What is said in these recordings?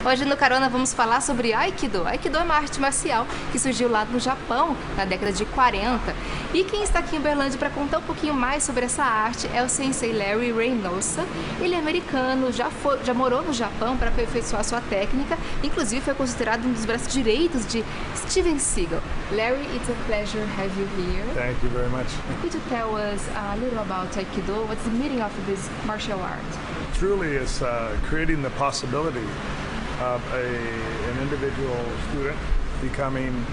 Hoje no Carona vamos falar sobre Aikido. Aikido é uma arte marcial que surgiu lá no Japão na década de 40. E quem está aqui em Uberlândia para contar um pouquinho mais sobre essa arte é o Sensei Reynosa. Ele é americano, já morou no Japão para aperfeiçoar sua técnica. Inclusive foi considerado um dos braços direitos de Steven Seagal. Larry, it's a pleasure to have you here. Thank you very much. Could you tell us a little about Aikido? What's the meaning of this martial art? Truly, it's creating the possibility of an individual student becoming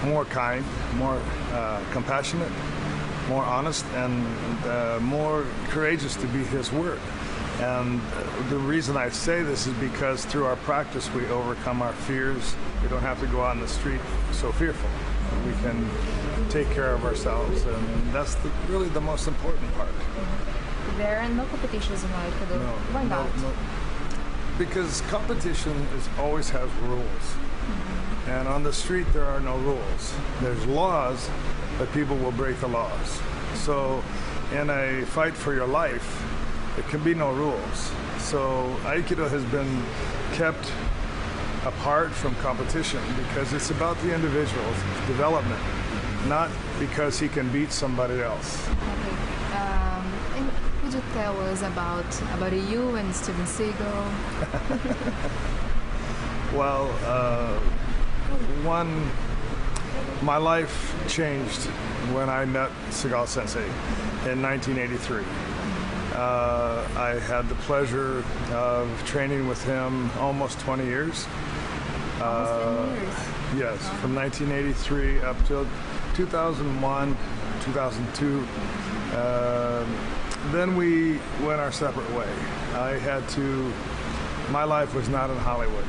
more kind, more compassionate, more honest, and more courageous to be his word. And the reason I say this is because through our practice we overcome our fears. We don't have to go out in the street so fearful. We can take care of ourselves, and that's really the most important part. There are no competitions in Aikido. No, Why not? No. Because competition always has rules. And on the street there are no rules. There's laws, but people will break the laws. So in a fight for your life, there can be no rules. So Aikido has been kept apart from competition because it's about the individual's development, not because he can beat somebody else. Okay. Could you tell us about you and Steven Seagal? Well, my life changed when I met Seagal Sensei in 1983. I had the pleasure of training with him almost 20 years. Almost 20 years? Yes, from 1983 up till 2001, 2002. Then we went our separate way. My life was not in Hollywood.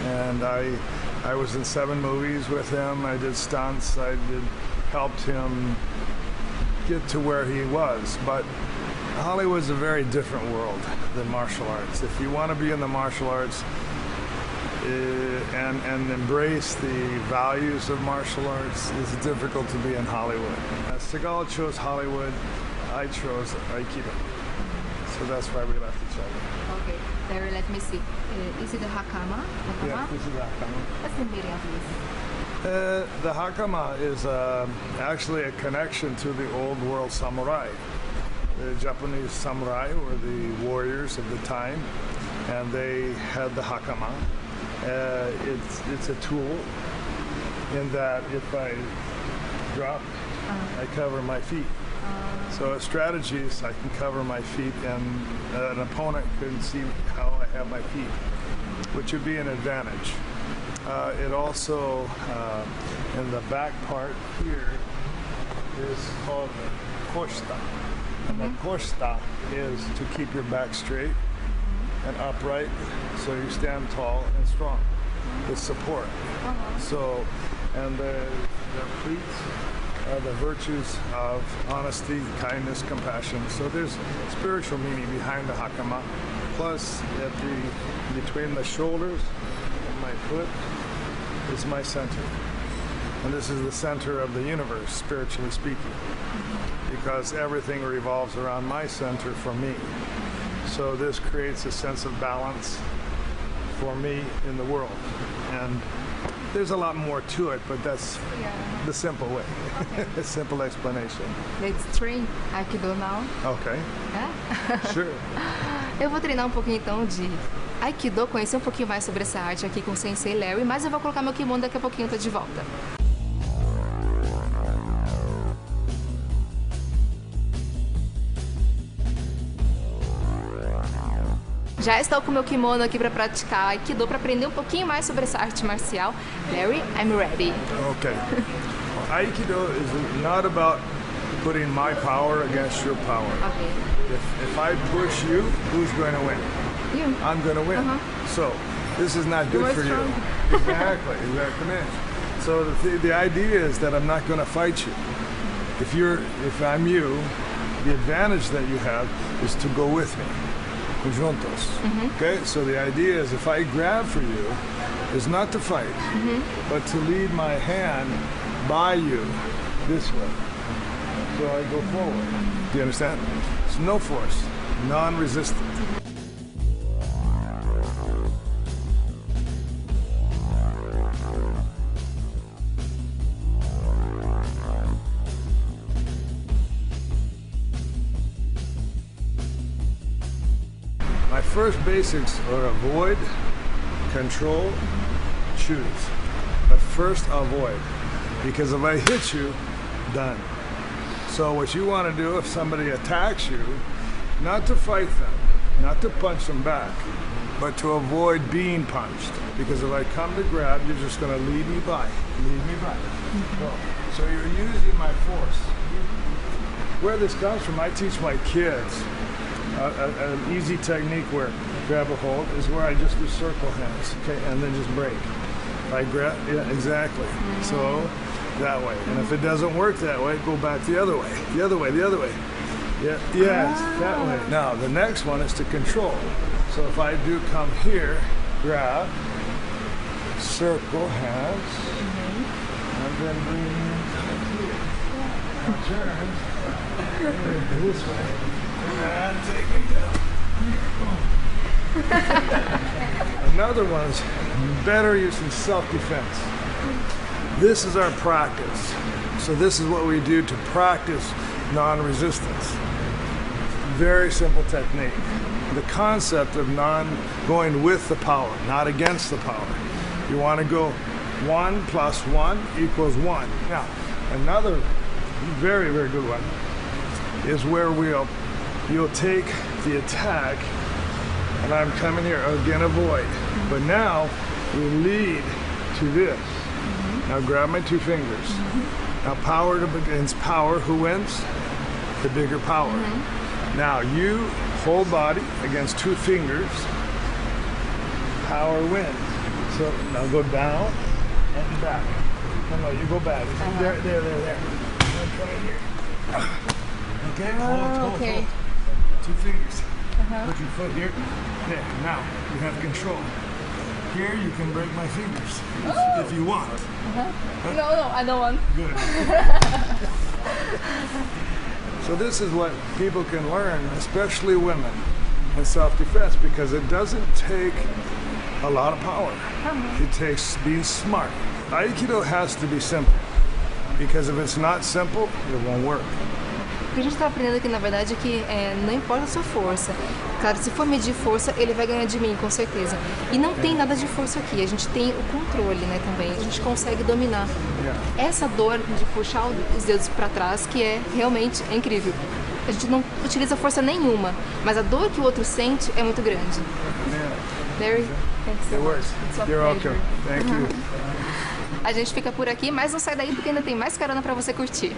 And I was in 7 movies with him. I did stunts. Helped him get to where he was. But Hollywood's a very different world than martial arts. If you want to be in the martial arts and embrace the values of martial arts, it's difficult to be in Hollywood. Seagal chose Hollywood. I chose Aikido. So that's why we left each other. Okay, Larry, let me see. Is it the Hakama? Yeah, this is the Hakama. What's the meaning of this? The Hakama is actually a connection to the old world samurai. The Japanese samurai were the warriors of the time, and they had the Hakama. It's a tool in that if I drop, I cover my feet. So a strategy is I can cover my feet and an opponent couldn't see how I have my feet, which would be an advantage. It also, in the back part here, is called the koshita. And the koshita is to keep your back straight and upright so you stand tall and strong with support. So, and the pleats are the virtues of honesty, kindness, compassion. So there's spiritual meaning behind the Hakama. Plus, between the shoulders and my foot is my center. And this is the center of the universe, spiritually speaking, because everything revolves around my center for me. So this creates a sense of balance for me in the world. And there's a lot more to it, but that's the simple way. Okay. A simple explanation. Let's train Aikido now. Okay. Sure. Eu vou treinar um pouquinho então de Aikido, conhecer um pouquinho mais sobre essa arte aqui com o Sensei Larry, mas eu vou colocar meu kimono daqui a pouquinho, eu tô de volta. Já estou com meu kimono aqui para praticar Aikido, para aprender um pouquinho mais sobre essa arte marcial. Larry, I'm ready. Okay. Aikido is not about putting my power against your power. Okay. If I push you, who's going to win? You. I'm going to win. So this is not good for you. Exactly. So the idea is that I'm not going to fight you. If I'm you, the advantage that you have is to go with me. Juntos. Okay, so the idea is if I grab for you, is not to fight, but to lead my hand by you this way. So I go forward. Do you understand? It's no force, non-resistant. first basics are avoid, control, choose. But first avoid, because if I hit you, done. So what you want to do if somebody attacks you, not to fight them, not to punch them back, but to avoid being punched. Because if I come to grab, you're just going to lead me by. So you're using my force. Where this comes from, I teach my kids an easy technique where grab a hold is where I just do circle hands, okay, and then just break. I grab, yeah, exactly. So that way. And if it doesn't work that way, go back the other way. The other way. Yeah, yes, that way. Now the next one is to control. So if I do come here, grab, circle hands, and then bring it here. Now turn this way, and take it down. Another one is better use in self-defense. This is our practice. So this is what we do to practice non-resistance. Very simple technique. The concept of going with the power, not against the power. You want to go 1 + 1 = 1. Now, another very, very good one is where you'll take the attack, and I'm coming here, again avoid. But now we lead to this. Now grab my 2 fingers. Now power against power, who wins? The bigger power. Now you whole body against 2 fingers, power wins. So now go down and back. No, you go back. There. Right here. Okay, hold. 2 fingers. Put your foot here. There, now you have control. Here you can break my fingers if you want. No, I don't want. Good. So this is what people can learn, especially women, in self-defense, because it doesn't take a lot of power. It takes being smart. Aikido has to be simple, because if it's not simple, it won't work. O que a gente está aprendendo aqui, na verdade, é que não importa a sua força. Claro, se for medir força, ele vai ganhar de mim, com certeza. E não tem nada de força aqui, a gente tem o controle, né, também. A gente consegue dominar essa dor de puxar os dedos para trás, que realmente incrível. A gente não utiliza força nenhuma, mas a dor que o outro sente é muito grande. Larry, thanks so much. It's a You're pleasure. welcome. Thank you. A gente fica por aqui, mas não sai daí porque ainda tem mais carona para você curtir.